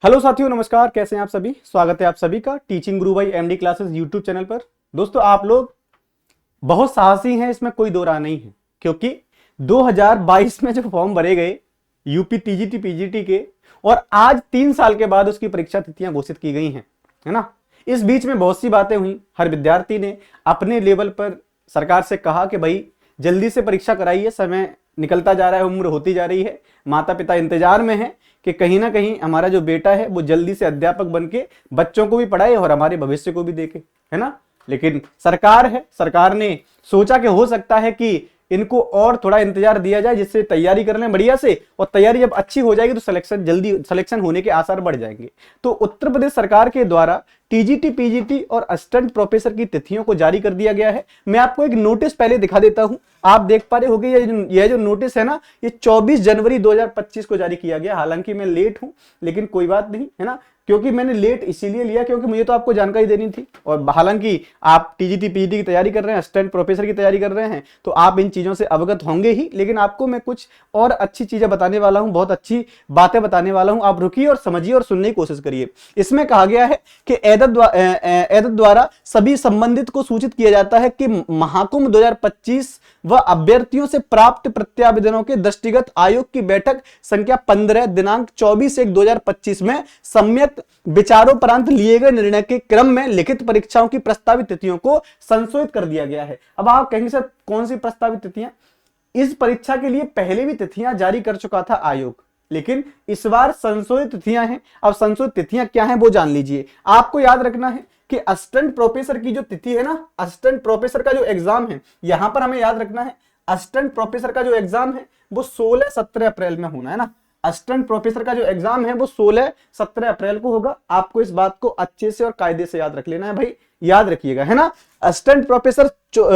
Hello साथियों, नमस्कार। कैसे हैं आप सभी? स्वागत है आप सभी का teaching guru by MD classes YouTube channel पर। दोस्तों, आप लोग बहुत साहसी हैं, इसमें कोई दो राय नहीं है, क्योंकि 2022 में जो फॉर्म भरे गए यूपी टीजीटी पीजीटी के, और आज 3 साल के बाद उसकी परीक्षा तिथियां घोषित की गई हैं, है ना। इस बीच में बहुत सी बातें हुई। हर विद्यार्थी ने अपने लेवल पर सरकार से कहा कि भाई जल्दी से परीक्षा कराइए, समय निकलता जा रहा है, उम्र होती जा रही है, माता पिता इंतजार में हैं कि कहीं ना कहीं हमारा जो बेटा है वो जल्दी से अध्यापक बन के बच्चों को भी पढ़ाए और हमारे भविष्य को भी देखे, है ना। लेकिन सरकार ने सोचा कि हो सकता है कि इनको और थोड़ा इंतजार दिया जाए, जिससे तैयारी कर लें बढ़िया से, और तैयारी जब अच्छी हो जाएगी तो सिलेक्शन होने के आसार बढ़ जाएंगे। तो उत्तर प्रदेश सरकार के द्वारा टीजीटी पीजीटी और असिस्टेंट प्रोफेसर की तिथियों को जारी कर दिया गया है। मैं आपको एक नोटिस पहले दिखा देता हूं, आप देख पा रहे होंगे। यह जो नोटिस है ना, ये 24 जनवरी 2025 को जारी किया गया। हालांकि मैं लेट हूं, लेकिन कोई बात नहीं, है ना। क्योंकि मैंने लेट इसीलिए लिया क्योंकि मुझे तो आपको जानकारी देनी थी, और हालांकि आप टीजीटी पीजीटी की तैयारी कर रहे हैं, असिस्टेंट प्रोफेसर की तैयारी कर रहे हैं, तो आप इन चीजों से अवगत होंगे ही। लेकिन आपको मैं कुछ और अच्छी चीजें बताने वाला हूं, बहुत अच्छी बातें बताने वाला हूं। आप रुकिए और समझिए और सुनने की कोशिश करिए। इसमें कहा गया है कि एदद द्वारा सभी संबंधित को सूचित किया जाता है कि महाकुंभ 2025 व अभ्यर्थियों से प्राप्त प्रत्यावेदनों के दृष्टिगत आयोग की बैठक संख्या 15 दिनांक 24/1/2025 में सम्यक विचारोपरांत लिए गए निर्णय के क्रम में लिखित परीक्षाओं की प्रस्तावित तिथियों को संशोधित कर दिया गया है। अब आप कहेंगे सर कौन सी प्रस्तावित तिथियां? इस परीक्षा के लिए पहले भी तिथियां जारी कर चुका था आयोग, लेकिन इस बार संशोधित तिथियां हैं। अब संशोधित तिथियां क्या हैं वो जान लीजिए। आपको याद रखना है कि असिस्टेंट प्रोफेसर की जो तिथि है ना, असिस्टेंट प्रोफेसर का जो एग्जाम है, यहां पर हमें याद रखना है असिस्टेंट प्रोफेसर का जो एग्जाम है वो 16-17 अप्रैल में होना है ना। असिस्टेंट प्रोफेसर का जो एग्जाम है वो 16-17 अप्रैल को होगा। आपको इस बात को अच्छे से और कायदे से याद रख लेना है भाई, याद रखिएगा, है ना। असिस्टेंट प्रोफेसर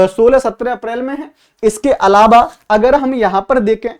16-17 अप्रैल में है। इसके अलावा अगर हम यहां पर देखें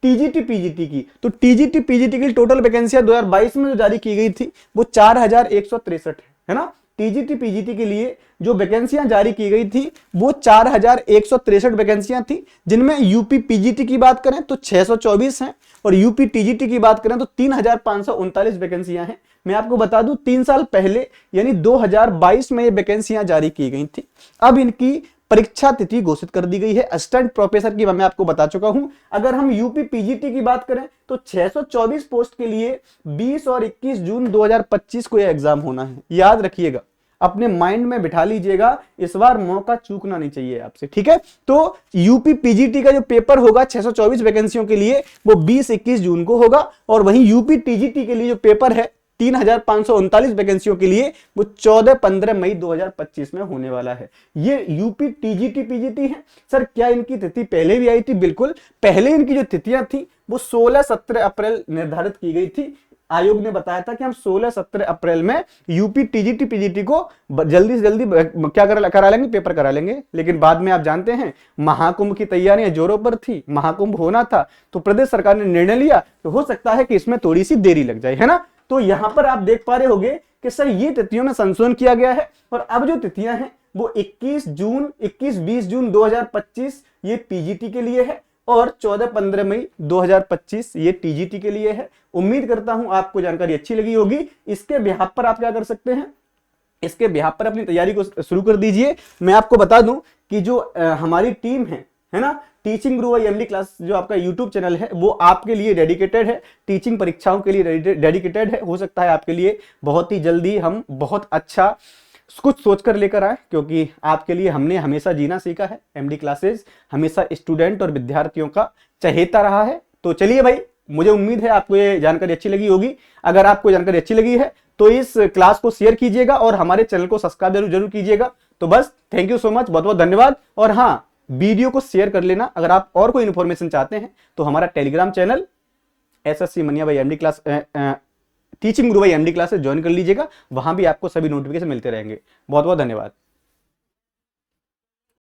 टीजीटी पीजीटी की, तो टीजीटी पीजीटी की टोटल वैकेंसियां 2022 में जो जारी की गई थी वो 4163 है ना। टीजीटी पीजीटी के लिए जो वैकेंसियां जारी की गई थी वो 4163 वैकेंसियां थी, जिनमें यूपी पीजीटी की बात करें तो 624 हैं, और यूपी टीजीटी की बात करें तो 3539 वैकेंसियां हैं। मैं आपको बता दूं 3 साल पहले यानी 2022 में ये वैकेंसियां जारी की गई थी। अब इनकी परीक्षा तिथि घोषित कर दी गई है। असिस्टेंट प्रोफेसर की मैं आपको बता चुका हूं। अगर हम यूपी पीजीटी की बात करें तो 624 पोस्ट के लिए 20 और 21 जून 2025 को यह एग्जाम होना है। याद रखिएगा, अपने माइंड में बिठा लीजिएगा, इस बार मौका चूकना नहीं चाहिए आपसे, ठीक है। तो यूपी पीजीटी का जो पेपर होगा 624 वैकेंसियों के लिए वो 20-21 जून को होगा, और वहीं यूपी टीजीटी के लिए जो पेपर है 3539 वैकेंसियों के लिए वो 14-15 मई 2025 में होने वाला है। ये यूपी टीजीटी पीजीटी है। सर क्या इनकी तिथि पहले भी आई थी? बिल्कुल, पहले इनकी जो तिथियां थी वो 16-17 अप्रैल निर्धारित की गई थी। आयोग ने बताया था कि हम 16-17 अप्रैल में यूपी टीजीटी पीजीटी को जल्दी से जल्दी क्या करा लेंगे, पेपर करा लेंगे। लेकिन बाद में आप जानते हैं महाकुंभ की तैयारियां जोरों पर थी, महाकुंभ होना था, तो प्रदेश सरकार ने निर्णय लिया तो हो सकता है कि इसमें थोड़ी सी देरी लग जाए, है ना। तो यहां पर आप देख पा रहे होंगे कि सर ये तिथियों में संशोधन किया गया है, और अब जो तिथियां हैं वो 21-20 जून 2025 ये पीजीटी के लिए है, और 14-15 मई 2025 ये टीजीटी के लिए है। उम्मीद करता हूं आपको जानकारी अच्छी लगी होगी। इसके बिहाफ पर आप क्या कर सकते हैं, इसके बिहाफ पर अपनी तैयारी को शुरू कर दीजिए। मैं आपको बता दूं कि जो हमारी टीम है ना, teaching guru by MD class जो आपका यूट्यूब चैनल है वो आपके लिए डेडिकेटेड है, टीचिंग परीक्षाओं के लिए डेडिकेटेड है। हो सकता है आपके लिए बहुत ही जल्दी हम बहुत अच्छा कुछ सोचकर लेकर आए, क्योंकि आपके लिए हमने हमेशा जीना सीखा है। एमडी क्लासेस हमेशा स्टूडेंट और विद्यार्थियों का चहेता रहा है। तो चलिए भाई, मुझे उम्मीद है आपको ये जानकारी अच्छी लगी होगी। अगर आपको जानकारी अच्छी लगी है तो इस क्लास को शेयर कीजिएगा और हमारे चैनल को सब्सक्राइब जरूर कीजिएगा। तो बस थैंक यू सो मच, बहुत बहुत धन्यवाद। और हाँ, वीडियो को शेयर कर लेना। अगर आप और कोई इंफॉर्मेशन चाहते हैं तो हमारा Telegram channel SSC mania by MD class teaching guru by MD class से ज्वाइन कर लीजिएगा। वहां भी आपको सभी नोटिफिकेशन मिलते रहेंगे। बहुत बहुत धन्यवाद।